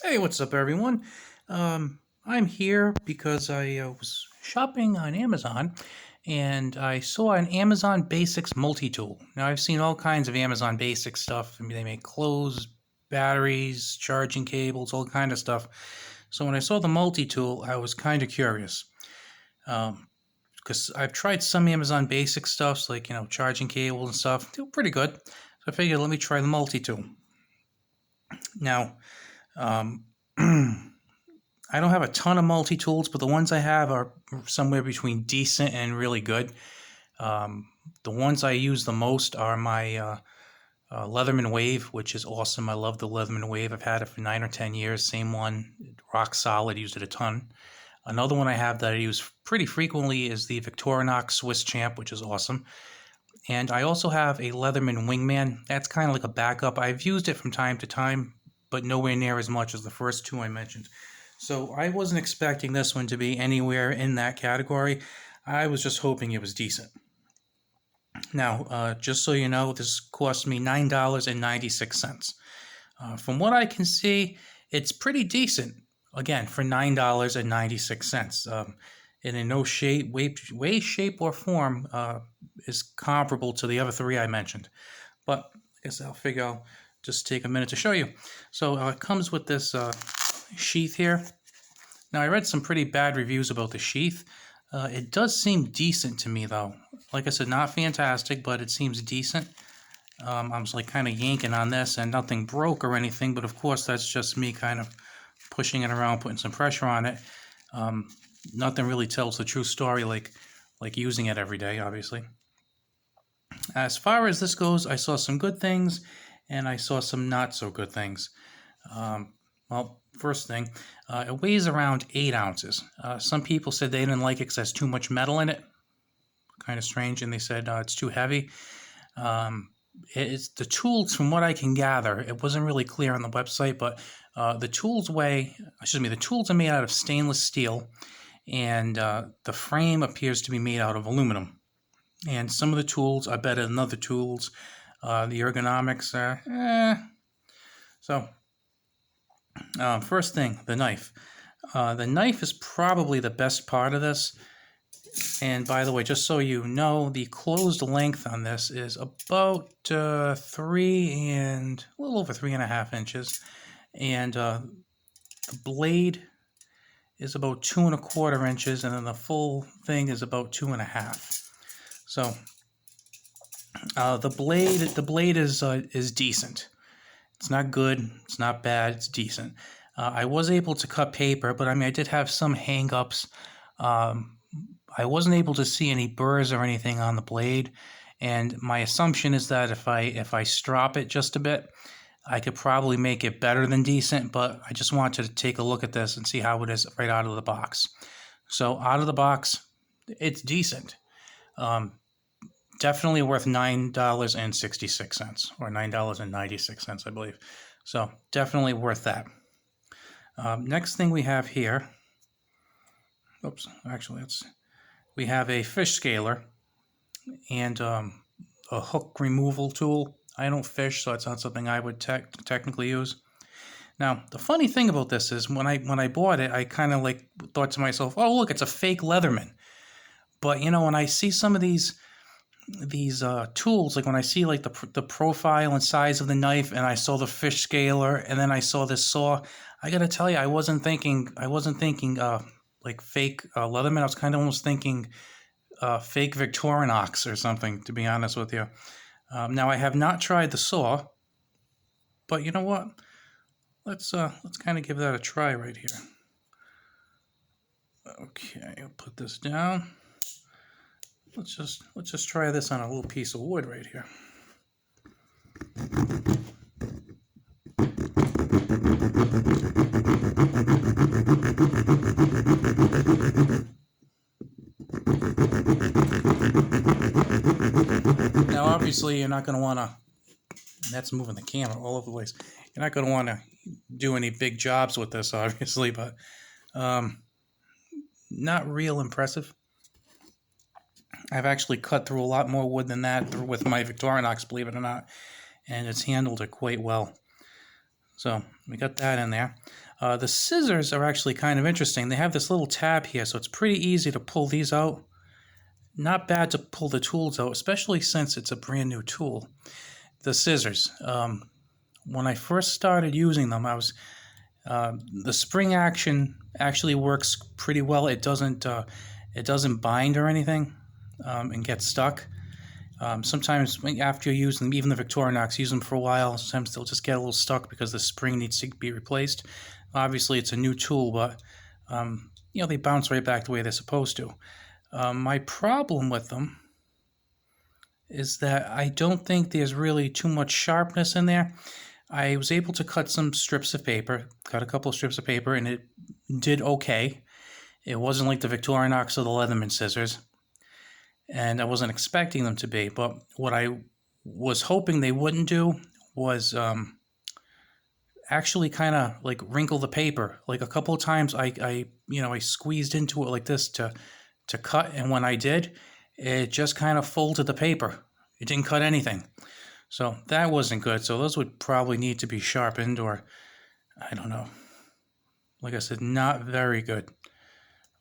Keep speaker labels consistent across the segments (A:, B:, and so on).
A: Hey, what's up, everyone? I'm here because I was shopping on Amazon and I saw an Amazon Basics multi-tool. Now, I've seen all kinds of Amazon Basics stuff. I mean, they make clothes, batteries, charging cables, all kind of stuff. So when I saw the multi-tool, I was kind of curious because I've tried some Amazon Basics stuffs like, charging cables and stuff. They were pretty good. So I figured, let me try the multi-tool. Now, I don't have a ton of multi-tools, but the ones I have are somewhere between decent and really good. The ones I use the most are my Leatherman Wave, which is awesome. I love the Leatherman Wave. I've had it for 9 or 10 years. Same one, rock solid, used it a ton. Another one I have that I use pretty frequently is the Victorinox Swiss Champ, which is awesome. And I also have a Leatherman Wingman. That's kind of like a backup. I've used it from time to time, but nowhere near as much as the first two I mentioned. So I wasn't expecting this one to be anywhere in that category. I was just hoping it was decent. Now, just so you know, this cost me $9.96. From what I can see, it's pretty decent. Again, for $9.96. And in no way, shape, or form is comparable to the other three I mentioned. But I guess I'll just take a minute to show you. So it comes with this sheath here. Now, I read some pretty bad reviews about the sheath. It does seem decent to me, though. Like I said, not fantastic, but it seems decent. I was like kind of yanking on this, and nothing broke or anything, but of course that's just me kind of pushing it around, putting some pressure on it. Nothing really tells the true story like using it every day, obviously. As far as this goes, I saw some good things, and I saw some not so good things. Well, first thing, it weighs around 8 ounces. Some people said they didn't like it because there's too much metal in it. Kind of strange, and they said it's too heavy. It's the tools, from what I can gather, it wasn't really clear on the website, but the tools are made out of stainless steel, and the frame appears to be made out of aluminum. And some of the tools are better than other tools. The ergonomics are, So, first thing, the knife. The knife is probably the best part of this. And by the way, just so you know, the closed length on this is about a little over 3.5 inches. And the blade is about 2.25 inches, and then the full thing is about 2.5. So the blade is decent. It's not good, it's not bad, it's decent. I was able to cut paper, but I mean, I did have some hang-ups. I wasn't able to see any burrs or anything on the blade, and my assumption is that if I strop it just a bit, I could probably make it better than decent, but I just wanted to take a look at this and see how it is right out of the box. So out of the box, it's decent. Definitely worth $9.66 or $9.96, I believe. So definitely worth that. Next thing we have here, we have a fish scaler and a hook removal tool. I don't fish, so it's not something I would technically use. Now, the funny thing about this is when I bought it, I kind of thought to myself, oh, look, it's a fake Leatherman. But, when I see some of these tools, like when I see the profile and size of the knife, and I saw the fish scaler, and then I saw this saw, I gotta tell you, I wasn't thinking like fake Leatherman. I was kind of almost thinking fake Victorinox or something, to be honest with you. Now, I have not tried the saw, but you know what? Let's kind of give that a try right here. Okay, I'll put this down. Let's just try this on a little piece of wood right here. Now, obviously, you're not going to want to, that's moving the camera all over the place. You're not going to want to do any big jobs with this, obviously, but not real impressive. I've actually cut through a lot more wood than that with my Victorinox, believe it or not, and it's handled it quite well. So we got that in there. The scissors are actually kind of interesting. They have this little tab here, so it's pretty easy to pull these out. Not bad to pull the tools out, especially since it's a brand new tool. The scissors. When I first started using them, the spring action actually works pretty well. It doesn't bind or anything and get stuck. Sometimes after you use them, even the Victorinox, use them for a while, sometimes they'll just get a little stuck because the spring needs to be replaced. Obviously, it's a new tool, but they bounce right back the way they're supposed to. My problem with them is that I don't think there's really too much sharpness in there. I was able to cut some strips of paper, cut a couple of strips of paper, and it did okay. It wasn't like the Victorinox or the Leatherman scissors, and I wasn't expecting them to be. But what I was hoping they wouldn't do was actually kind of like wrinkle the paper. Like a couple of times I squeezed into it like this to cut, and when I did, it just kind of folded the paper. It didn't cut anything. So that wasn't good. So those would probably need to be sharpened, or I don't know. Like I said, not very good.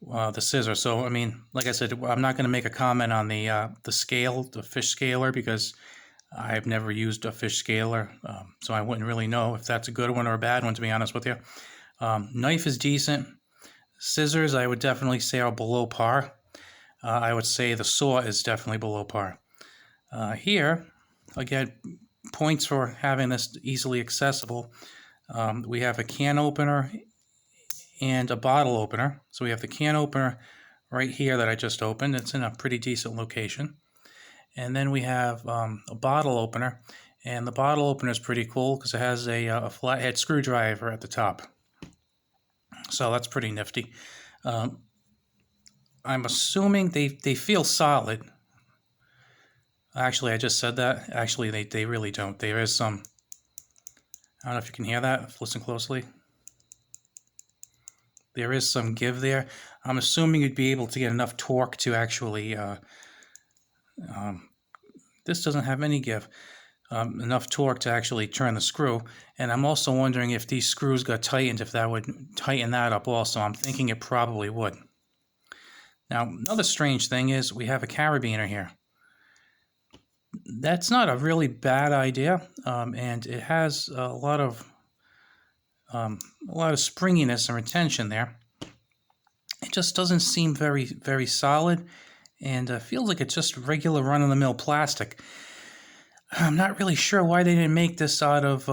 A: The scissors. So I mean, like I said, I'm not going to make a comment on the scale, the fish scaler, because I've never used a fish scaler, so I wouldn't really know if that's a good one or a bad one, to be honest with you. Knife is decent. Scissors, I would definitely say, are below par. I would say the saw is definitely below par. Here, again, points for having this easily accessible. We have a can opener and a bottle opener. So we have the can opener right here that I just opened. It's in a pretty decent location. And then we have a bottle opener, and the bottle opener is pretty cool because it has a flathead screwdriver at the top. So that's pretty nifty. I'm assuming they feel solid. Actually, I just said that. Actually, they really don't. There is some, I don't know if you can hear that. Listen closely. There is some give there. I'm assuming you'd be able to get enough torque to actually... this doesn't have any give. Enough torque to actually turn the screw. And I'm also wondering if these screws got tightened, if that would tighten that up also. I'm thinking it probably would. Now, another strange thing is we have a carabiner here. That's not a really bad idea, and it has a lot of springiness and retention there. It just doesn't seem very, very solid, and feels like it's just regular run-of-the-mill plastic. I'm not really sure why they didn't make this out of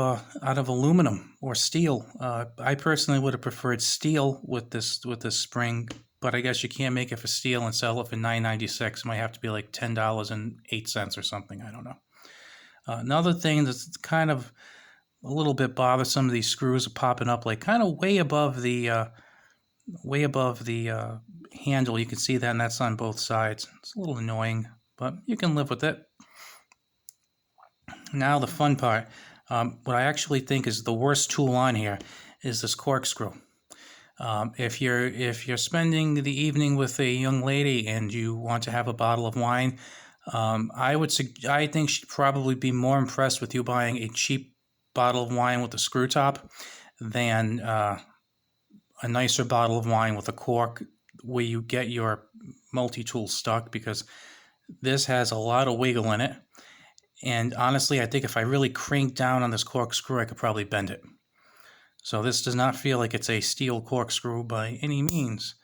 A: aluminum or steel. I personally would have preferred steel with this spring, but I guess you can't make it for steel and sell it for $9.96. It might have to be like $10.08 or something. I don't know. Another thing that's kind of a little bit bothersome, these screws are popping up like kind of way above the handle. You can see that, and that's on both sides. It's a little annoying, but you can live with it. Now the fun part. What I actually think is the worst tool on here is this corkscrew. If you're spending the evening with a young lady and you want to have a bottle of wine, I think she'd probably be more impressed with you buying a cheap bottle of wine with a screw top than a nicer bottle of wine with a cork where you get your multi-tool stuck, because this has a lot of wiggle in it. And honestly, I think if I really cranked down on this corkscrew, I could probably bend it. So this does not feel like it's a steel corkscrew by any means.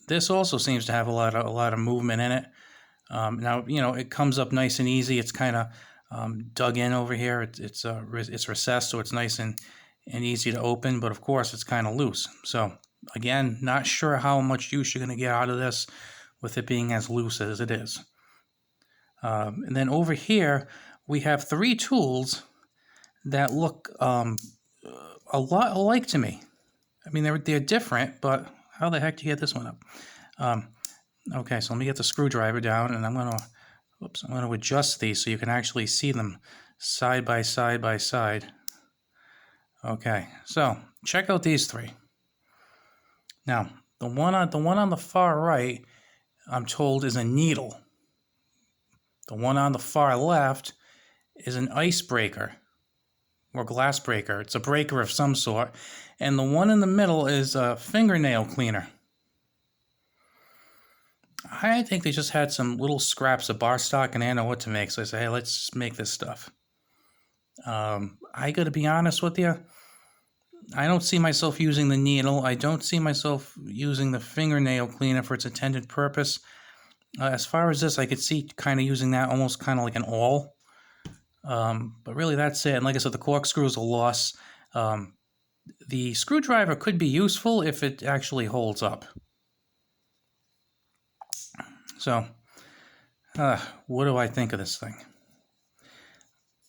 A: This also seems to have a lot of movement in it. Now, it comes up nice and easy. It's kind of dug in over here. It's recessed, so it's nice and easy to open. But of course, it's kind of loose. So again, not sure how much use you're going to get out of this with it being as loose as it is. And then over here, we have three tools that look a lot alike to me. I mean, they're different, but how the heck do you get this one up? Okay, so let me get the screwdriver down, and I'm going to adjust these so you can actually see them side by side by side. Okay, so check out these three. Now, the one on the far right, I'm told, is a needle. The one on the far left is an icebreaker, or glass breaker. It's a breaker of some sort. And the one in the middle is a fingernail cleaner. I think they just had some little scraps of bar stock and they didn't know what to make. So I said, hey, let's just make this stuff. I got to be honest with you. I don't see myself using the needle. I don't see myself using the fingernail cleaner for its intended purpose. As far as this, I could see kind of using that almost kind of like an awl. But really, that's it. And like I said, the corkscrew is a loss. The screwdriver could be useful if it actually holds up. So, what do I think of this thing?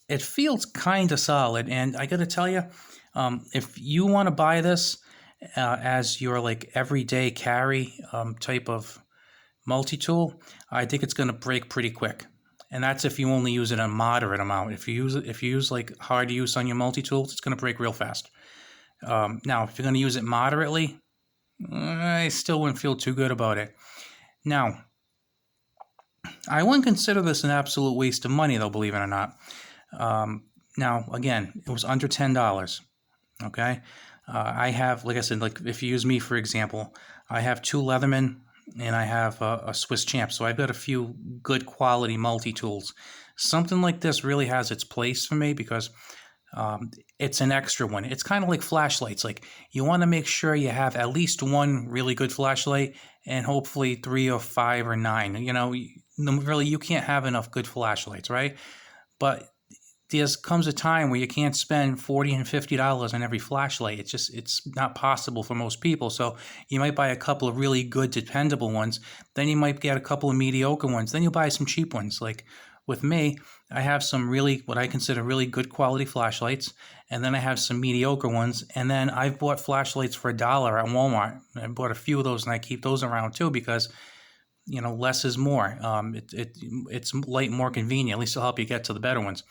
A: It feels kind of solid, and I got to tell you, if you want to buy this as your like everyday carry type of multi-tool, I think it's going to break pretty quick. And that's if you only use it a moderate amount. If you use like hard use on your multi-tools, it's going to break real fast. Now, if you're going to use it moderately, I still wouldn't feel too good about it. Now, I wouldn't consider this an absolute waste of money, though, believe it or not. Now, again, it was under $10. Okay, I have, like I said, like if you use me for example, I have 2 Leatherman and I have a Swiss Champ, so I've got a few good quality multi-tools. Something like this really has its place for me because it's an extra one. It's kind of like flashlights. Like you want to make sure you have at least one really good flashlight and hopefully 3 or 5 or 9. You know, really you can't have enough good flashlights, right? But there comes a time where you can't spend $40 and $50 on every flashlight. It's not possible for most people. So you might buy a couple of really good, dependable ones. Then you might get a couple of mediocre ones. Then you'll buy some cheap ones. Like with me, I have some really, what I consider really good quality flashlights. And then I have some mediocre ones. And then I've bought flashlights for $1 at Walmart. I bought a few of those and I keep those around too because, you know, less is more. It's light, more convenient. At least it'll help you get to the better ones.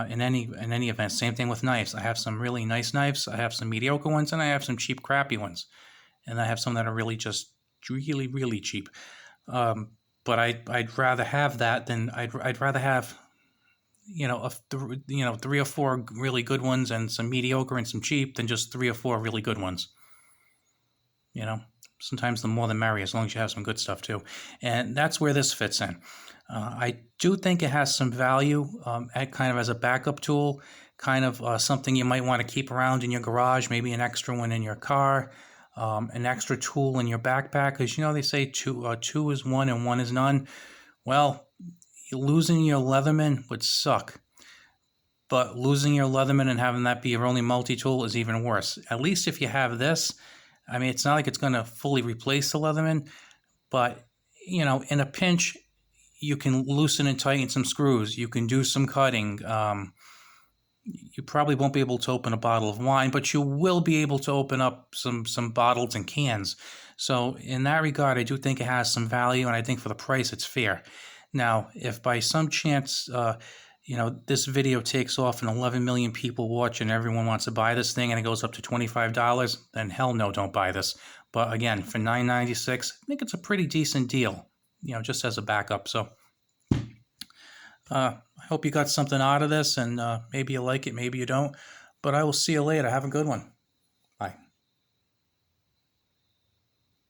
A: In any event, same thing with knives. I have some really nice knives. I have some mediocre ones, and I have some cheap, crappy ones. And I have some that are really just really, really cheap. But I'd rather have that than I'd rather have, you know, 3 or 4 really good ones and some mediocre and some cheap than just 3 or 4 really good ones. You know, sometimes the more the merrier, as long as you have some good stuff too. And that's where this fits in. I do think it has some value kind of as a backup tool, kind of something you might want to keep around in your garage, maybe an extra one in your car, an extra tool in your backpack, because, you know, they say two is one and one is none. Well, losing your Leatherman would suck, but losing your Leatherman and having that be your only multi-tool is even worse. At least if you have this, I mean, it's not like it's going to fully replace the Leatherman, but, you know, in a pinch, you can loosen and tighten some screws. You can do some cutting. You probably won't be able to open a bottle of wine, but you will be able to open up some bottles and cans. So in that regard, I do think it has some value, and I think for the price, it's fair. Now, if by some chance, you know, this video takes off and 11 million people watch and everyone wants to buy this thing and it goes up to $25, then hell no, don't buy this. But again, for $9.96, I think it's a pretty decent deal, you know, just as a backup. So I hope you got something out of this, and maybe you like it, maybe you don't. But I will see you later. Have a good one.